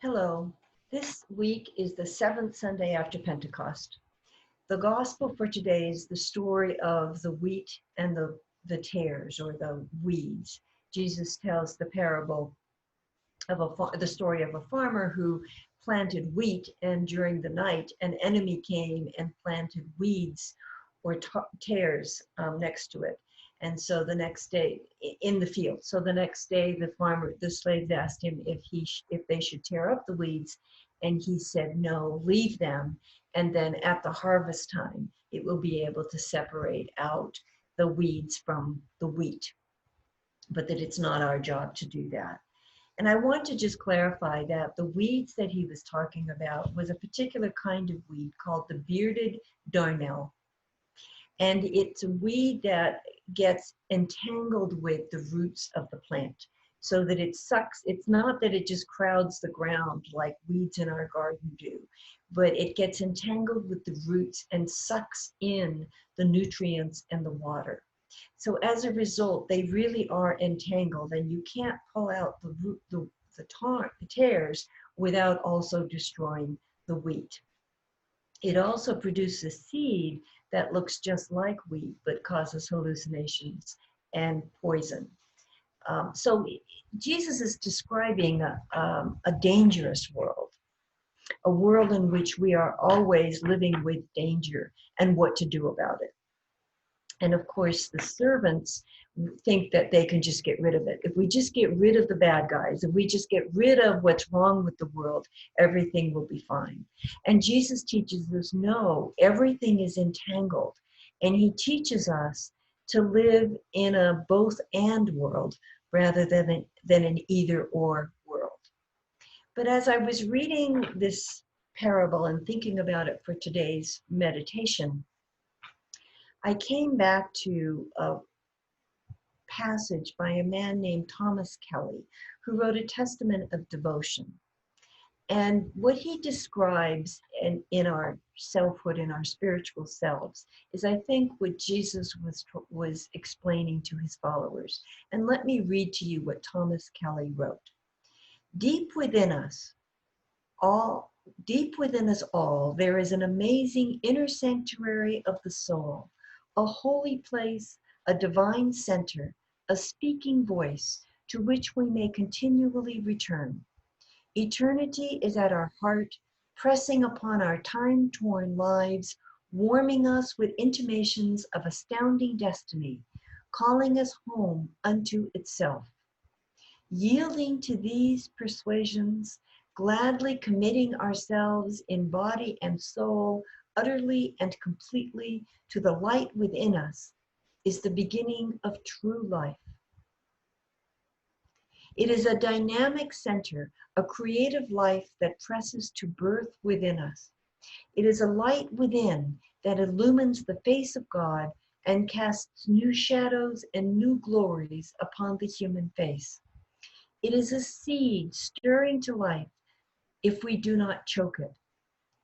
Hello. This week is the seventh Sunday after Pentecost. The gospel for today is the story of the wheat and the tares or the weeds. Jesus tells the parable of the story of a farmer who planted wheat, and during the night an enemy came and planted weeds or tares next to it. And so the next day in the field. So the next day the slaves asked him if they should tear up the weeds, and he said, no, leave them. And then at the harvest time, it will be able to separate out the weeds from the wheat, but that it's not our job to do that. And I want to just clarify that the weeds that he was talking about was a particular kind of weed called the bearded darnel. And it's a weed that gets entangled with the roots of the plant so that it sucks. It's not that it just crowds the ground like weeds in our garden do, but it gets entangled with the roots and sucks in the nutrients and the water. So as a result, they really are entangled, and you can't pull out the tares without also destroying the wheat. It also produces seed that looks just like wheat but causes hallucinations and poison. So Jesus is describing a dangerous world, a world in which we are always living with danger and what to do about it. And of course, the servants think that they can just get rid of it. If we just get rid of the bad guys, if we just get rid of what's wrong with the world, everything will be fine. And Jesus teaches us, no, everything is entangled. And he teaches us to live in a both and world rather than an either or world. But as I was reading this parable and thinking about it for today's meditation, I came back to a passage by a man named Thomas Kelly, who wrote a testament of devotion. And what he describes in our selfhood, in our spiritual selves, is, I think, what Jesus was explaining to his followers. And let me read to you what Thomas Kelly wrote. Deep within us all, there is an amazing inner sanctuary of the soul, a holy place, a divine center, a speaking voice to which we may continually return. Eternity is at our heart, pressing upon our time-torn lives, warming us with intimations of astounding destiny, calling us home unto itself. Yielding to these persuasions, gladly committing ourselves in body and soul utterly and completely to the light within us, is the beginning of true life. It is a dynamic center, a creative life that presses to birth within us. It is a light within that illumines the face of God and casts new shadows and new glories upon the human face. It is a seed stirring to life if we do not choke it.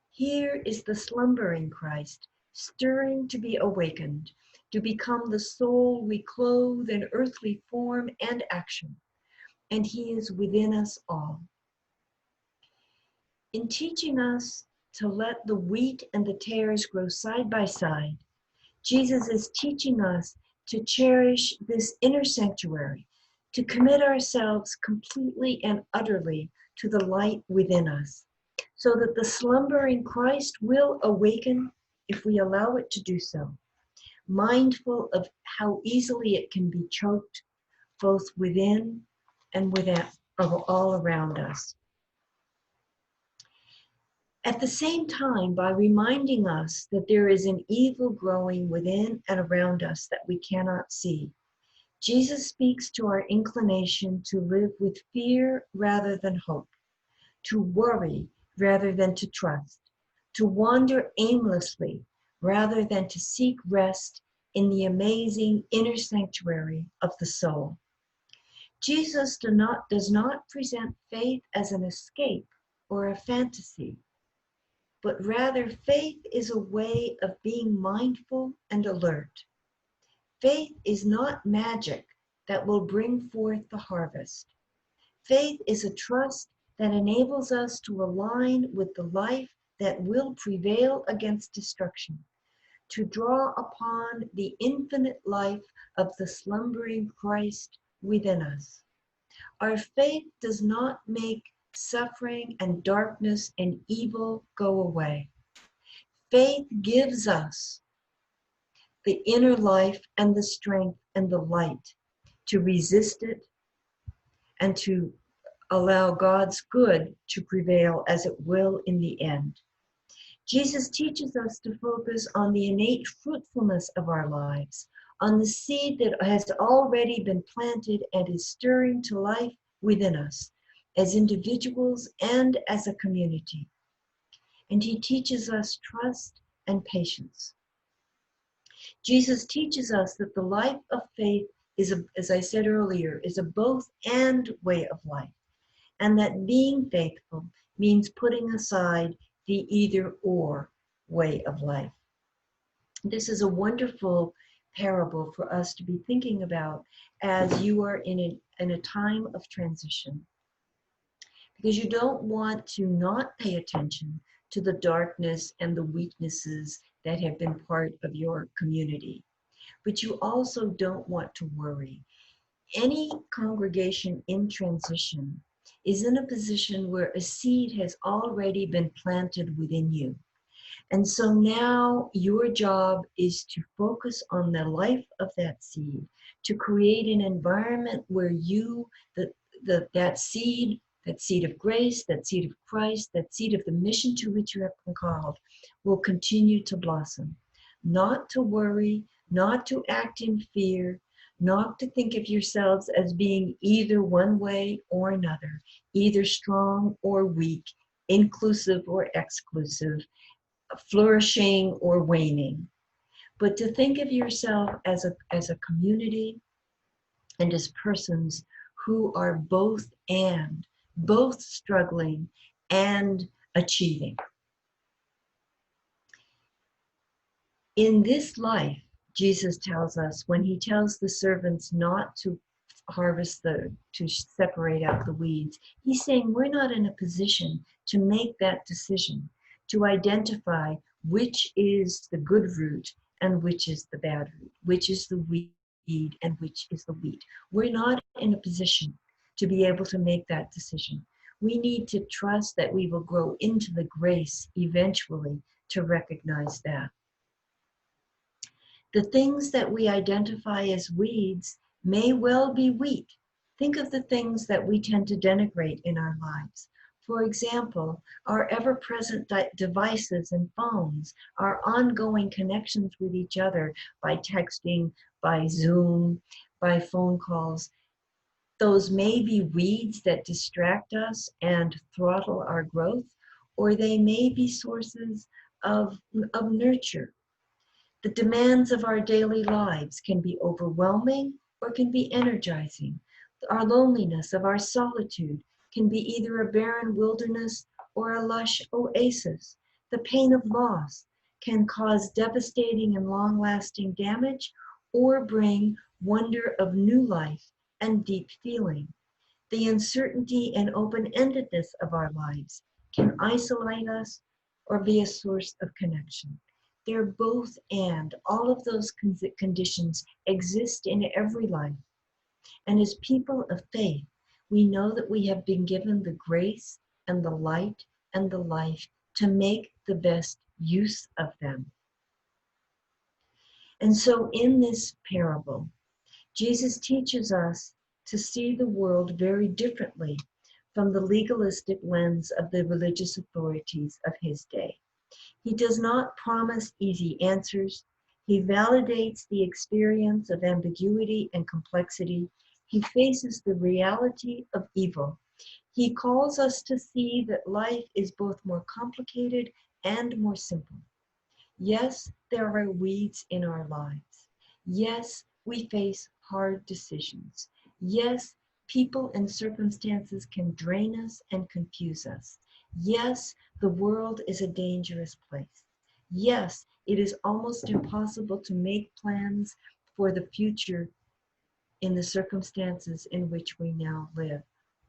Here is the slumbering Christ, stirring to be awakened, to become the soul we clothe in earthly form and action, and he is within us all. In teaching us to let the wheat and the tares grow side by side, Jesus is teaching us to cherish this inner sanctuary, to commit ourselves completely and utterly to the light within us, so that the slumbering Christ will awaken if we allow it to do so, mindful of how easily it can be choked, both within and without, all around us. At the same time, by reminding us that there is an evil growing within and around us that we cannot see, Jesus speaks to our inclination to live with fear rather than hope, to worry rather than to trust, to wander aimlessly rather than to seek rest in the amazing inner sanctuary of the soul. Jesus does not present faith as an escape or a fantasy, but rather faith is a way of being mindful and alert. Faith is not magic that will bring forth the harvest. Faith is a trust that enables us to align with the life that will prevail against destruction, to draw upon the infinite life of the slumbering Christ within us. Our faith does not make suffering and darkness and evil go away. Faith gives us the inner life and the strength and the light to resist it and to allow God's good to prevail as it will in the end. Jesus teaches us to focus on the innate fruitfulness of our lives, on the seed that has already been planted and is stirring to life within us as individuals and as a community. And he teaches us trust and patience. Jesus teaches us that the life of faith is, as I said earlier, is a both and way of life, and that being faithful means putting aside the either or way of life. This is a wonderful parable for us to be thinking about as you are in a time of transition, because you don't want to not pay attention to the darkness and the weaknesses that have been part of your community. But you also don't want to worry. Any congregation in transition is in a position where a seed has already been planted within you. And so now your job is to focus on the life of that seed, to create an environment where you, that seed of grace, that seed of Christ, that seed of the mission to which you have been called, will continue to blossom. Not to worry, not to act in fear, not to think of yourselves as being either one way or another, either strong or weak, inclusive or exclusive, flourishing or waning, but to think of yourself as a community and as persons who are both struggling and achieving. In this life, Jesus tells us, when he tells the servants not to to separate out the weeds, he's saying we're not in a position to make that decision, to identify which is the good root and which is the bad root, which is the weed and which is the wheat. We're not in a position to be able to make that decision. We need to trust that we will grow into the grace eventually to recognize that. The things that we identify as weeds may well be wheat. Think of the things that we tend to denigrate in our lives. For example, our ever-present devices and phones, our ongoing connections with each other by texting, by Zoom, by phone calls. Those may be weeds that distract us and throttle our growth, or they may be sources of nurture. The demands of our daily lives can be overwhelming or can be energizing. Our loneliness of our solitude can be either a barren wilderness or a lush oasis. The pain of loss can cause devastating and long-lasting damage or bring wonder of new life and deep feeling. The uncertainty and open-endedness of our lives can isolate us or be a source of connection. They're both and. All of those conditions exist in every life. And as people of faith, we know that we have been given the grace and the light and the life to make the best use of them. And so in this parable, Jesus teaches us to see the world very differently from the legalistic lens of the religious authorities of his day. He does not promise easy answers. He validates the experience of ambiguity and complexity. He faces the reality of evil. He calls us to see that life is both more complicated and more simple. Yes, there are weeds in our lives. Yes, we face hard decisions. Yes, people and circumstances can drain us and confuse us. Yes, the world is a dangerous place. Yes, it is almost impossible to make plans for the future in the circumstances in which we now live.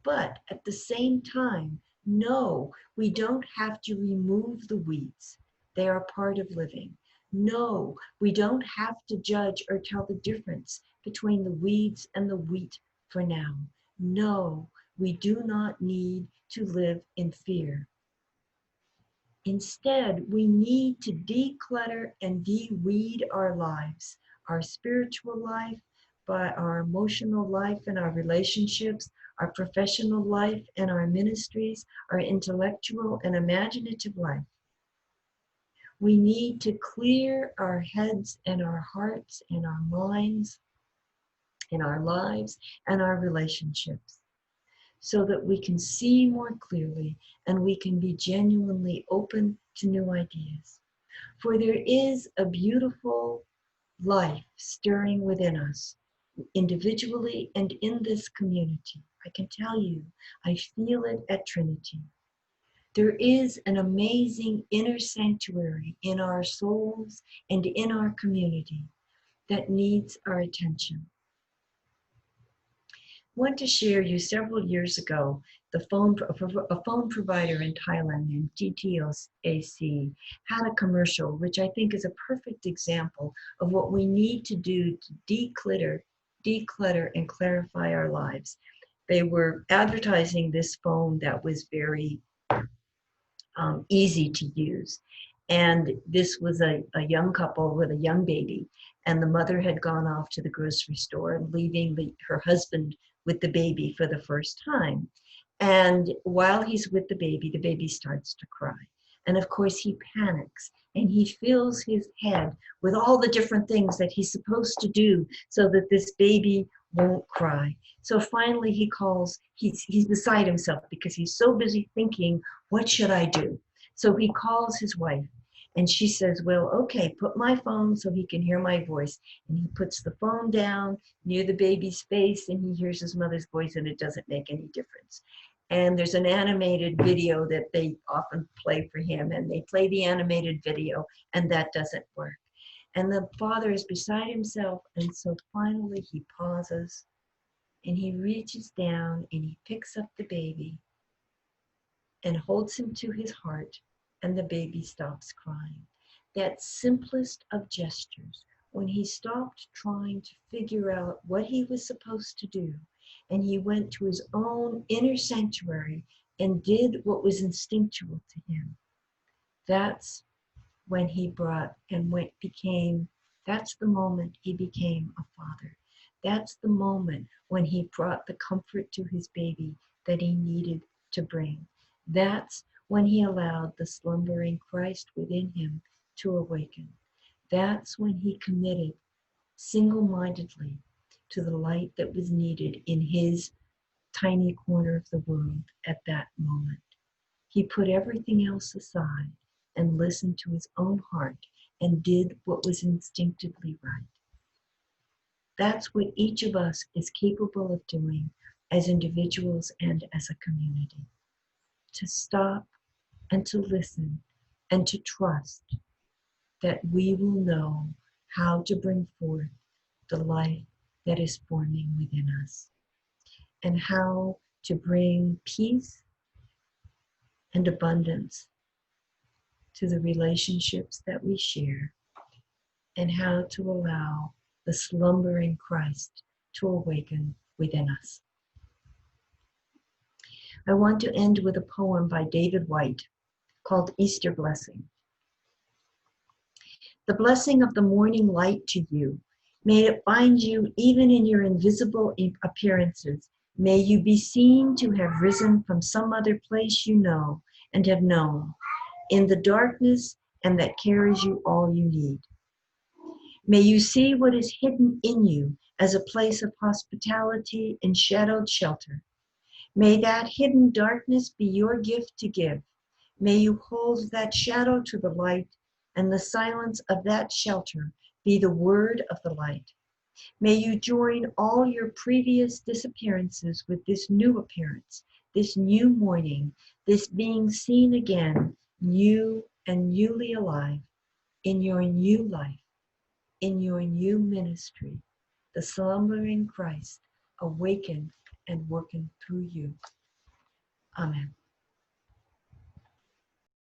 But at the same time, no, we don't have to remove the weeds. They are part of living. No, we don't have to judge or tell the difference between the weeds and the wheat for now. No, we do not need to live in fear. Instead, we need to declutter and de-weed our lives, our spiritual life, by our emotional life and our relationships, our professional life and our ministries, our intellectual and imaginative life. We need to clear our heads and our hearts and our minds and our lives and our relationships, so that we can see more clearly and we can be genuinely open to new ideas. For there is a beautiful life stirring within us, individually and in this community. I can tell you, I feel it at Trinity. There is an amazing inner sanctuary in our souls and in our community that needs our attention. I want to share you several years ago, a phone provider in Thailand named TTOAC had a commercial, which I think is a perfect example of what we need to do to declutter and clarify our lives. They were advertising this phone that was very easy to use. And this was a young couple with a young baby, and the mother had gone off to the grocery store, leaving her husband with the baby for the first time. And while he's with the baby starts to cry. And of course, he panics and he fills his head with all the different things that he's supposed to do so that this baby won't cry. So finally he calls, he's beside himself because he's so busy thinking, what should I do? So he calls his wife and she says, well, okay, put my phone so he can hear my voice. And he puts the phone down near the baby's face and he hears his mother's voice and it doesn't make any difference. And there's an animated video that they often play for him, and they play the animated video and that doesn't work. And the father is beside himself, and so finally he pauses and he reaches down and he picks up the baby and holds him to his heart, and the baby stops crying. That simplest of gestures, when he stopped trying to figure out what he was supposed to do, and he went to his own inner sanctuary and did what was instinctual to him. That's when he that's the moment he became a father. That's the moment when he brought the comfort to his baby that he needed to bring. That's when he allowed the slumbering Christ within him to awaken. That's when he committed single-mindedly to the light that was needed in his tiny corner of the world at that moment. He put everything else aside and listened to his own heart and did what was instinctively right. That's what each of us is capable of doing as individuals and as a community. To stop and to listen and to trust that we will know how to bring forth the light that is forming within us, and how to bring peace and abundance to the relationships that we share, and how to allow the slumbering Christ to awaken within us. I want to end with a poem by David White called Easter Blessing. The blessing of the morning light to you, may it find you even in your invisible appearances. May you be seen to have risen from some other place you know and have known, in the darkness, and that carries you all you need. May you see what is hidden in you as a place of hospitality and shadowed shelter. May that hidden darkness be your gift to give. May you hold that shadow to the light, and the silence of that shelter be the word of the light. May you join all your previous disappearances with this new appearance, this new morning, this being seen again, new and newly alive, in your new life, in your new ministry, the slumbering Christ awakened and working through you. Amen.